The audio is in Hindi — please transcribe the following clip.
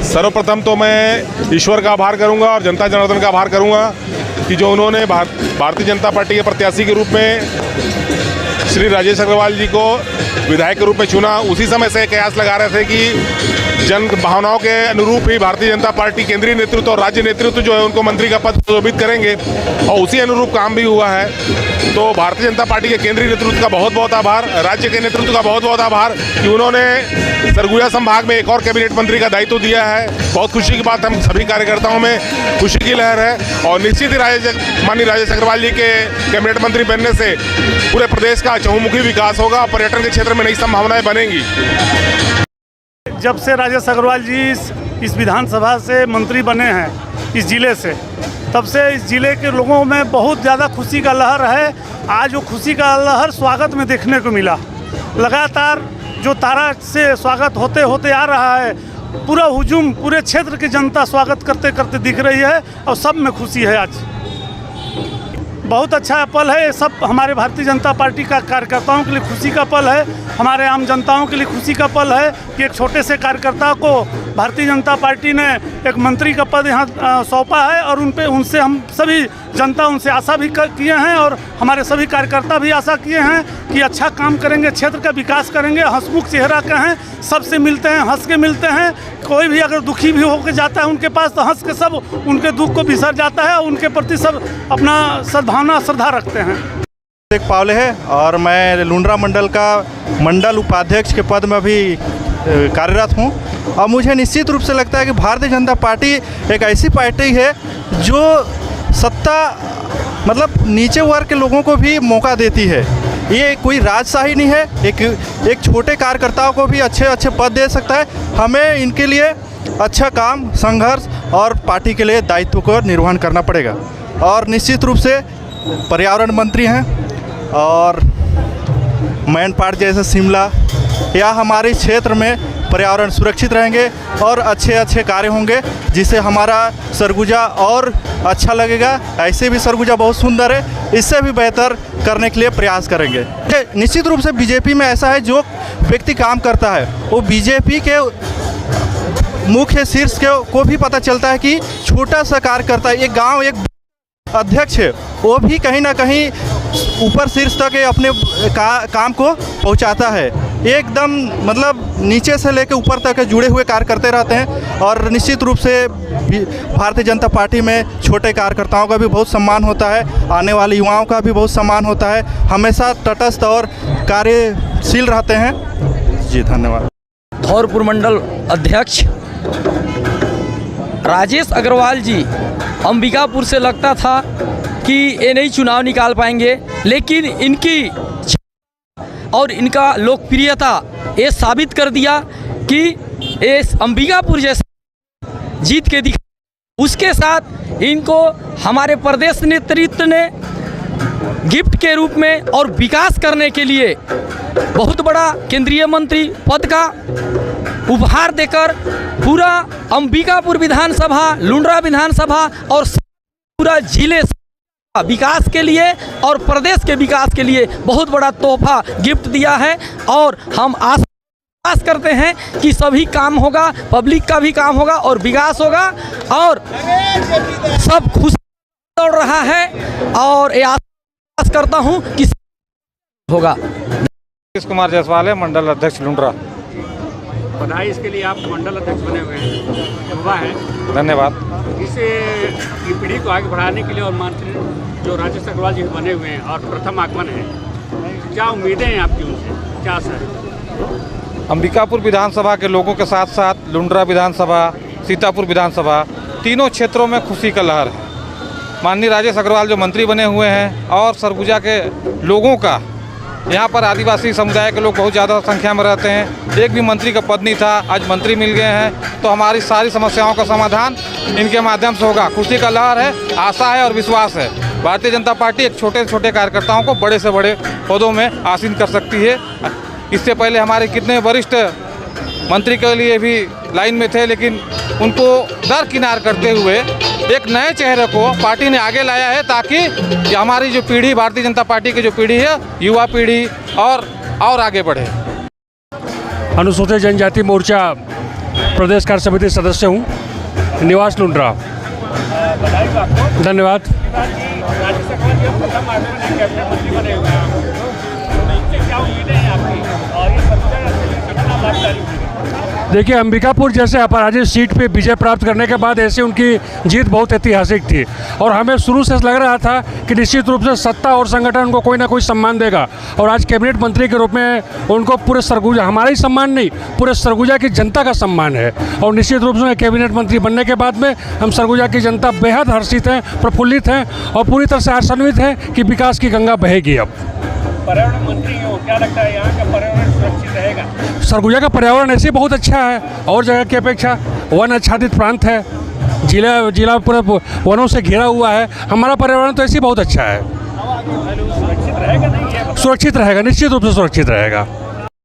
सर्वप्रथम तो मैं ईश्वर का आभार करूंगा और जनता जनार्दन का आभार करूंगा कि जो उन्होंने भारतीय जनता पार्टी के प्रत्याशी के रूप में श्री राजेश अग्रवाल जी को विधायक के रूप में चुना। उसी समय से कयास लगा रहे थे कि जन भावनाओं के अनुरूप ही भारतीय जनता पार्टी केंद्रीय नेतृत्व और राज्य नेतृत्व जो है उनको मंत्री का पद सुशोभित करेंगे और उसी अनुरूप काम भी हुआ है। तो भारतीय जनता पार्टी के केंद्रीय नेतृत्व का बहुत बहुत आभार, राज्य के नेतृत्व का बहुत बहुत आभार कि उन्होंने सरगुजा संभाग में एक और कैबिनेट मंत्री का दायित्व दिया है। बहुत खुशी की बात, हम सभी कार्यकर्ताओं में खुशी की लहर है और निश्चित ही माननीय राजेश अग्रवाल जी के कैबिनेट मंत्री बनने से पूरे प्रदेश का चहुमुखी विकास होगा, पर्यटन के क्षेत्र में नई संभावनाएं बनेंगी। जब से राजेश अग्रवाल जी इस विधानसभा से मंत्री बने हैं इस जिले से, तब से इस जिले के लोगों में बहुत ज़्यादा खुशी का लहर है। आज वो खुशी का लहर स्वागत में देखने को मिला। लगातार जो तारा से स्वागत होते होते आ रहा है, पूरा हुजूम पूरे क्षेत्र की जनता स्वागत करते करते दिख रही है और सब में खुशी है। आज बहुत अच्छा पल है। सब हमारे भारतीय जनता पार्टी का कार्यकर्ताओं के लिए खुशी का पल है, हमारे आम जनताओं के लिए खुशी का पल है कि एक छोटे से कार्यकर्ता को भारतीय जनता पार्टी ने एक मंत्री का पद यहाँ सौंपा है और उनसे हम सभी जनता उनसे आशा भी किए हैं और हमारे सभी कार्यकर्ता भी आशा किए हैं कि अच्छा काम करेंगे, क्षेत्र का विकास करेंगे। हंसमुख चेहरा का हैं, सबसे मिलते हैं, हंस के मिलते हैं। कोई भी अगर दुखी भी होकर जाता है उनके पास तो हंस के सब उनके दुख को बिसर जाता है और उनके प्रति सब अपना सद्भावना श्रद्धा रखते हैं। एक पावले है और मैं लुंड्रा मंडल का मंडल उपाध्यक्ष के पद में भी कार्यरत हूं और मुझे निश्चित रूप से लगता है कि भारतीय जनता पार्टी एक ऐसी पार्टी है जो सत्ता मतलब नीचे वर्ग के लोगों को भी मौका देती है। ये कोई राजशाही नहीं है, एक छोटे कार्यकर्ताओं को भी अच्छे अच्छे पद दे सकता है। हमें इनके लिए अच्छा काम, संघर्ष और पार्टी के लिए दायित्व को निर्वहन करना पड़ेगा। और निश्चित रूप से पर्यावरण मंत्री हैं और मैन पार्क जैसे शिमला या हमारे क्षेत्र में पर्यावरण सुरक्षित रहेंगे और अच्छे अच्छे कार्य होंगे जिससे हमारा सरगुजा और अच्छा लगेगा। ऐसे भी सरगुजा बहुत सुंदर है, इससे भी बेहतर करने के लिए प्रयास करेंगे। निश्चित रूप से बीजेपी में ऐसा है जो व्यक्ति काम करता है वो बीजेपी के मुख्य शीर्ष को भी पता चलता है कि छोटा सा कार्यकर्ता एक गाँव एक अध्यक्ष है वो भी कहीं ना कहीं ऊपर शीर्ष तक अपने काम को पहुंचाता है। एकदम मतलब नीचे से लेकर ऊपर तक जुड़े हुए कार्य करते रहते हैं और निश्चित रूप से भारतीय जनता पार्टी में छोटे कार्यकर्ताओं का भी बहुत सम्मान होता है, आने वाले युवाओं का भी बहुत सम्मान होता है। हमेशा तटस्थ और कार्यशील रहते हैं। जी धन्यवाद। धौरपुर मंडल अध्यक्ष राजेश अग्रवाल जी, अंबिकापुर से लगता था कि ये नहीं चुनाव निकाल पाएंगे, लेकिन इनकी और इनका लोकप्रियता ये साबित कर दिया कि ये अंबिकापुर जैसा जीत के दिखा। उसके साथ इनको हमारे प्रदेश नेतृत्व ने गिफ्ट के रूप में और विकास करने के लिए बहुत बड़ा केंद्रीय मंत्री पद का उपहार देकर पूरा अंबिकापुर विधानसभा, लुंड्रा विधानसभा और पूरा जिले विकास के लिए और प्रदेश के विकास के लिए बहुत बड़ा तोहफा गिफ्ट दिया है। और हम आस करते हैं कि सभी काम होगा, पब्लिक का भी काम होगा और विकास होगा और सब खुश दौड़ रहा है और ये आस करता हूं कि होगा। कुमार जायसवाल है, मंडल अध्यक्ष लुंड्रा। बधाई इसके लिए, आप मंडल अध्यक्ष बने हुए हैं, युवा हैं। धन्यवाद। इसे की पीढ़ी को आगे बढ़ाने के लिए और मंत्री जो राजेश अग्रवाल जी बने हुए हैं और प्रथम आगमन है, क्या उम्मीदें हैं आपकी उनसे, क्या आशा है? अंबिकापुर विधानसभा के लोगों के साथ साथ लुंड्रा विधानसभा, सीतापुर विधानसभा, तीनों क्षेत्रों में खुशी का लहर है। माननीय राजेश अग्रवाल जो मंत्री बने हुए हैं और सरगुजा के लोगों का, यहाँ पर आदिवासी समुदाय के लोग बहुत ज़्यादा संख्या में रहते हैं, एक भी मंत्री का पद नहीं था, आज मंत्री मिल गए हैं, तो हमारी सारी समस्याओं का समाधान इनके माध्यम से होगा। खुशी का लहर है, आशा है और विश्वास है। भारतीय जनता पार्टी एक छोटे से छोटे कार्यकर्ताओं को बड़े से बड़े पदों में आसीन कर सकती है। इससे पहले हमारे कितने वरिष्ठ मंत्री के लिए भी लाइन में थे, लेकिन उनको दरकिनार करते हुए एक नए चेहरे को पार्टी ने आगे लाया है ताकि हमारी जो पीढ़ी, भारतीय जनता पार्टी की जो पीढ़ी है, युवा पीढ़ी और आगे बढ़े। अनुसूचित जनजाति मोर्चा प्रदेश कार्य समिति सदस्य हूँ, निवास लुंड्रा। बधाई हो आपको। धन्यवाद। राजेश अग्रवाल जी प्रथम आगमन है, कैबिनेट मंत्री बने हुए हैं, तो इनसे क्या उम्मीदें हैं आपकी और ये सरगुजा कितना लाभकारी होगी? देखिए, अंबिकापुर जैसे अपराजित सीट पे विजय प्राप्त करने के बाद ऐसे उनकी जीत बहुत ऐतिहासिक थी और हमें शुरू से लग रहा था कि निश्चित रूप से सत्ता और संगठन उनको कोई ना कोई सम्मान देगा और आज कैबिनेट मंत्री के रूप में उनको पूरे सरगुजा, हमारा ही सम्मान नहीं, पूरे सरगुजा की जनता का सम्मान है और निश्चित रूप से कैबिनेट मंत्री बनने के बाद में हम सरगुजा की जनता बेहद हर्षित हैं, प्रफुल्लित हैं और पूरी तरह से आशान्वित हैं कि विकास की गंगा बहेगी। अब पर्यावरण मंत्री हो, क्या लगता है यहाँ का पर्यावरण सुरक्षित रहेगा? सरगुजा का पर्यावरण ऐसे बहुत अच्छा है और जगह की अपेक्षा, वन आच्छादित प्रांत है, जिला पूरा वनों से घिरा हुआ है, हमारा पर्यावरण तो ऐसे बहुत अच्छा है। सुरक्षित रहेगा नहीं है? सुरक्षित रहेगा, निश्चित रूप से सुरक्षित रहेगा।